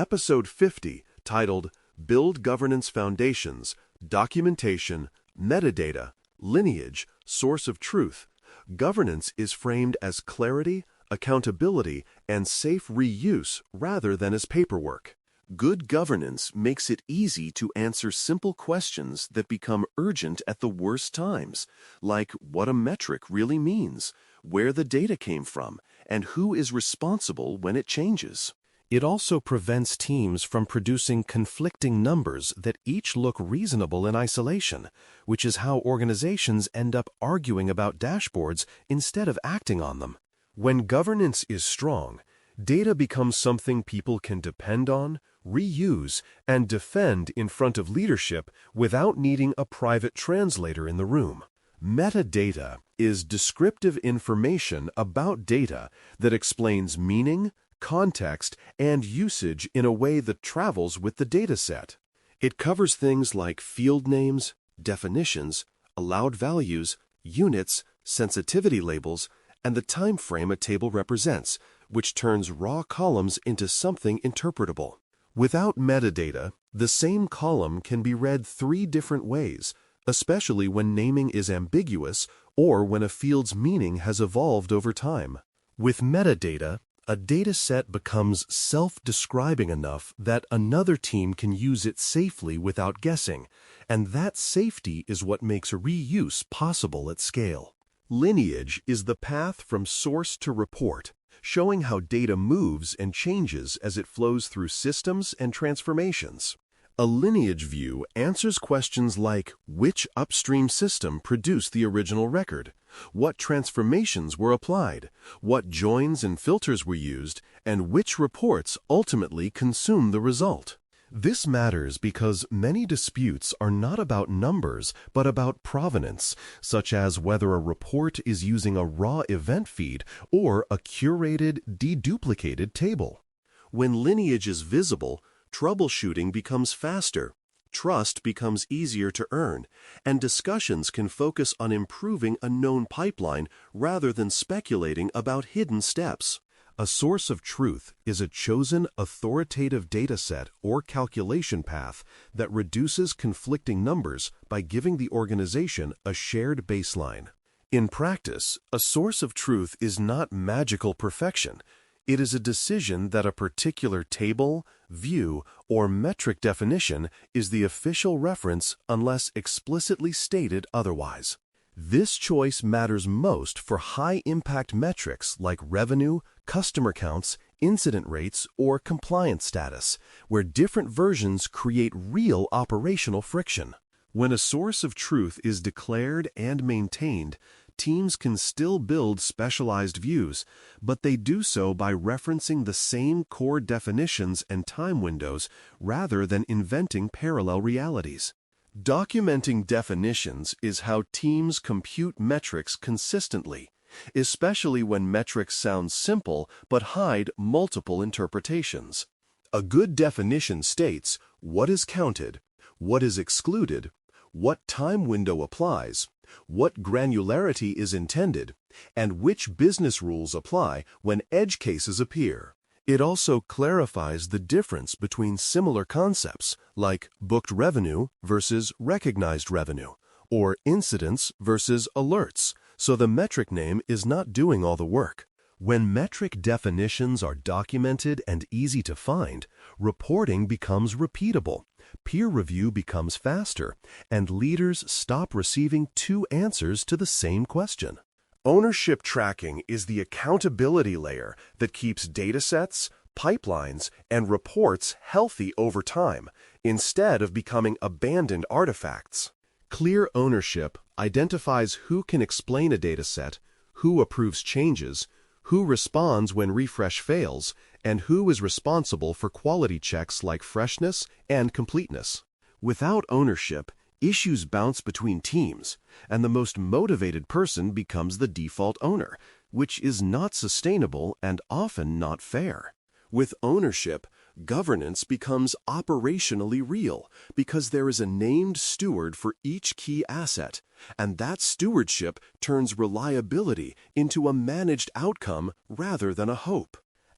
Episode 50, titled Build Governance Foundations, Documentation, Metadata, Lineage, Source of Truth, governance is framed as clarity, accountability, and safe reuse rather than as paperwork. Good governance makes it easy to answer simple questions that become urgent at the worst times, like what a metric really means, where the data came from, and who is responsible when it changes. It also prevents teams from producing conflicting numbers that each look reasonable in isolation, which is how organizations end up arguing about dashboards instead of acting on them. When governance is strong, data becomes something people can depend on, reuse, and defend in front of leadership without needing a private translator in the room. Metadata is descriptive information about data that explains meaning, context, and usage in a way that travels with the dataset. It covers things like field names, definitions, allowed values, units, sensitivity labels, and the time frame a table represents, which turns raw columns into something interpretable. Without metadata, the same column can be read 3 different ways, especially when naming is ambiguous or when a field's meaning has evolved over time. With metadata, a dataset becomes self-describing enough that another team can use it safely without guessing, and that safety is what makes reuse possible at scale. Lineage is the path from source to report, showing how data moves and changes as it flows through systems and transformations. A lineage view answers questions like which upstream system produced the original record, what transformations were applied, what joins and filters were used, and which reports ultimately consume the result. This matters because many disputes are not about numbers but about provenance, such as whether a report is using a raw event feed or a curated, deduplicated table. When lineage is visible, troubleshooting becomes faster, trust becomes easier to earn, and discussions can focus on improving a known pipeline rather than speculating about hidden steps. A source of truth is a chosen authoritative dataset or calculation path that reduces conflicting numbers by giving the organization a shared baseline. In practice, a source of truth is not magical perfection. It is a decision that a particular table, view, or metric definition is the official reference unless explicitly stated otherwise. This choice matters most for high-impact metrics like revenue, customer counts, incident rates, or compliance status, where different versions create real operational friction. When a source of truth is declared and maintained, teams can still build specialized views, but they do so by referencing the same core definitions and time windows rather than inventing parallel realities. Documenting definitions is how teams compute metrics consistently, especially when metrics sound simple but hide multiple interpretations. A good definition states what is counted, what is excluded, what time window applies, what granularity is intended, and which business rules apply when edge cases appear. It also clarifies the difference between similar concepts like booked revenue versus recognized revenue, or incidents versus alerts, so the metric name is not doing all the work. When metric definitions are documented and easy to find, reporting becomes repeatable, peer review becomes faster, and leaders stop receiving 2 answers to the same question. Ownership tracking is the accountability layer that keeps datasets, pipelines, and reports healthy over time, instead of becoming abandoned artifacts. Clear ownership identifies who can explain a dataset, who approves changes, who responds when refresh fails, and who is responsible for quality checks like freshness and completeness. Without ownership, issues bounce between teams, and the most motivated person becomes the default owner, which is not sustainable and often not fair. With ownership, governance becomes operationally real because there is a named steward for each key asset, and that stewardship turns reliability into a managed outcome rather than a hope.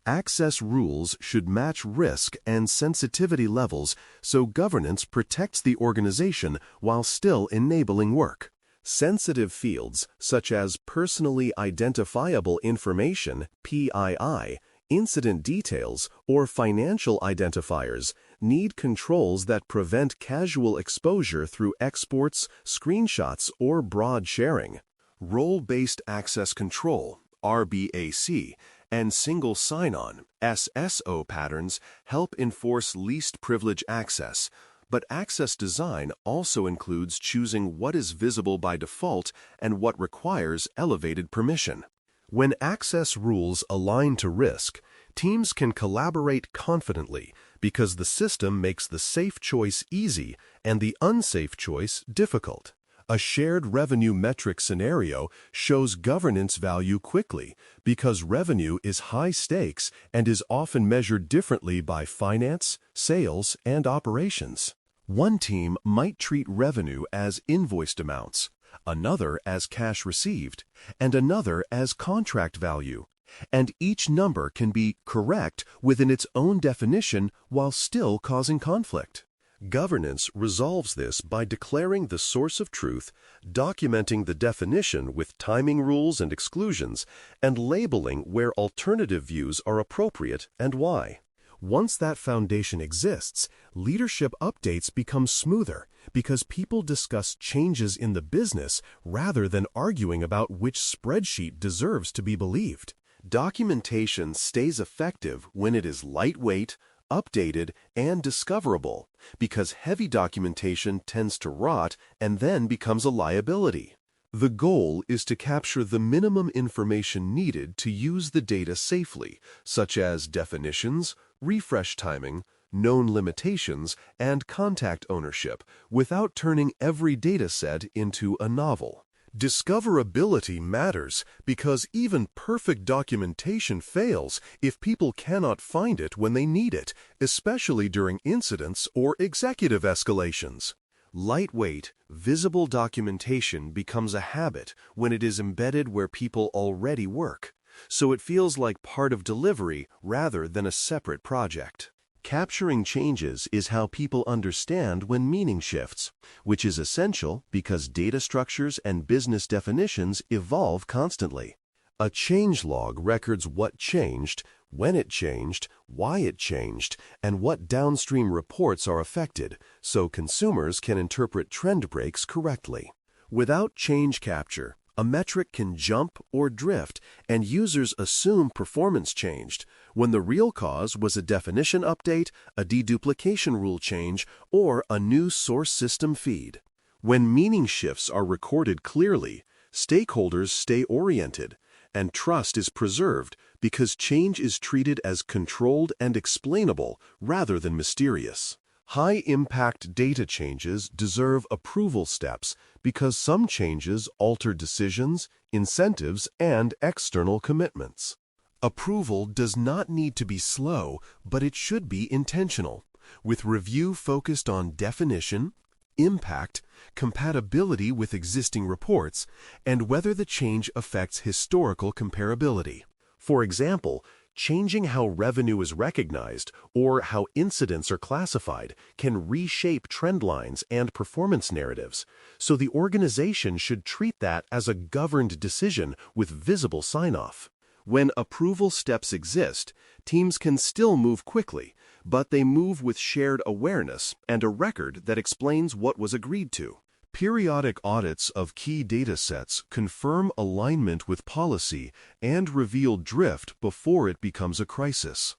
Access rules should match risk and sensitivity levels so governance protects the organization while still enabling work. Sensitive fields, such as personally identifiable information, PII, incident details, or financial identifiers, need controls that prevent casual exposure through exports, screenshots, or broad sharing. Role-based access control, RBAC, and single sign-on, SSO patterns help enforce least privilege access, but access design also includes choosing what is visible by default and what requires elevated permission. When access rules align to risk, teams can collaborate confidently because the system makes the safe choice easy and the unsafe choice difficult. A shared revenue metric scenario shows governance value quickly because revenue is high stakes and is often measured differently by finance, sales, and operations. One team might treat revenue as invoiced amounts, another as cash received, and another as contract value. And each number can be correct within its own definition while still causing conflict. Governance resolves this by declaring the source of truth, documenting the definition with timing rules and exclusions, and labeling where alternative views are appropriate and why. Once that foundation exists, leadership updates become smoother because people discuss changes in the business rather than arguing about which spreadsheet deserves to be believed. Documentation stays effective when it is lightweight, updated, and discoverable, because heavy documentation tends to rot and then becomes a liability. The goal is to capture the minimum information needed to use the data safely, such as definitions, refresh timing, known limitations, and contact ownership, without turning every data set into a novel. Discoverability matters because even perfect documentation fails if people cannot find it when they need it, especially during incidents or executive escalations. Lightweight, visible documentation becomes a habit when it is embedded where people already work, so it feels like part of delivery rather than a separate project. Capturing changes is how people understand when meaning shifts, which is essential because data structures and business definitions evolve constantly. A changelog records what changed, when it changed, why it changed, and what downstream reports are affected, so consumers can interpret trend breaks correctly. Without change capture, a metric can jump or drift, and users assume performance changed, when the real cause was a definition update, a deduplication rule change, or a new source system feed. When meaning shifts are recorded clearly, stakeholders stay oriented, and trust is preserved because change is treated as controlled and explainable rather than mysterious. High-impact data changes deserve approval steps because some changes alter decisions, incentives, and external commitments. Approval does not need to be slow, but it should be intentional, with review focused on definition, impact, compatibility with existing reports, and whether the change affects historical comparability. For example, changing how revenue is recognized or how incidents are classified can reshape trend lines and performance narratives, so the organization should treat that as a governed decision with visible sign-off. When approval steps exist, teams can still move quickly, but they move with shared awareness and a record that explains what was agreed to. Periodic audits of key data sets confirm alignment with policy and reveal drift before it becomes a crisis.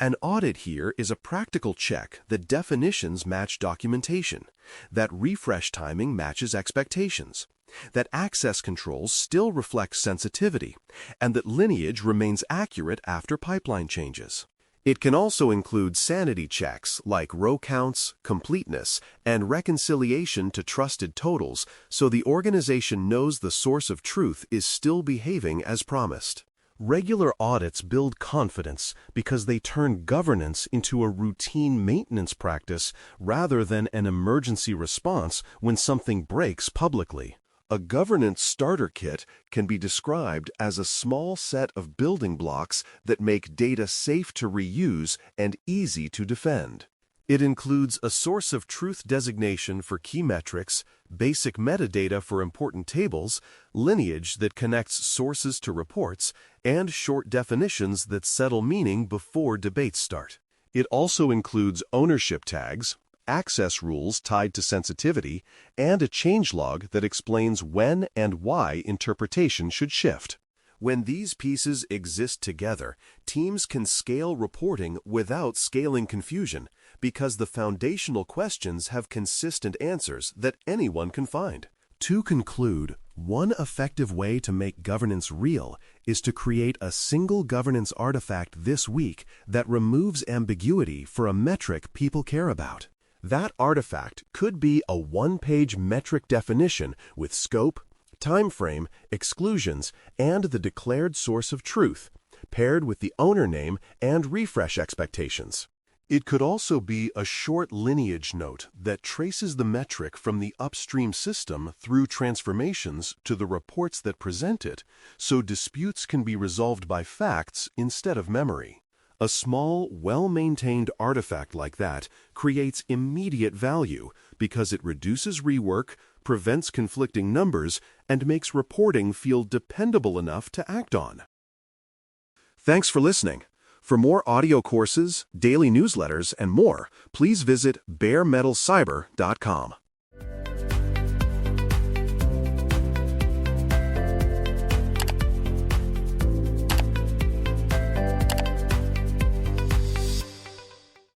An audit here is a practical check that definitions match documentation, that refresh timing matches expectations, that access controls still reflect sensitivity, and that Lineage remains accurate after pipeline changes. It can also include sanity checks like row counts, completeness, and reconciliation to trusted totals so the organization knows the source of truth is still behaving as promised. Regular audits build confidence because they turn governance into a routine maintenance practice rather than an emergency response when something breaks publicly. A governance starter kit can be described as a small set of building blocks that make data safe to reuse and easy to defend. It includes a source of truth designation for key metrics, basic metadata for important tables, lineage that connects sources to reports, and short definitions that settle meaning before debates start. It also includes ownership tags, access rules tied to sensitivity, and a changelog that explains when and why interpretation should shift. When these pieces exist together, teams can scale reporting without scaling confusion because the foundational questions have consistent answers that anyone can find. To conclude, one effective way to make governance real is to create a single governance artifact this week that removes ambiguity for a metric people care about. That artifact could be a one-page metric definition with scope, time frame, exclusions, and the declared source of truth, paired with the owner name and refresh expectations. It could also be a short lineage note that traces the metric from the upstream system through transformations to the reports that present it, so disputes can be resolved by facts instead of memory. A small, well-maintained artifact like that creates immediate value because it reduces rework, prevents conflicting numbers, and makes reporting feel dependable enough to act on. Thanks for listening. For more audio courses, daily newsletters, and more, please visit baremetalcyber.com.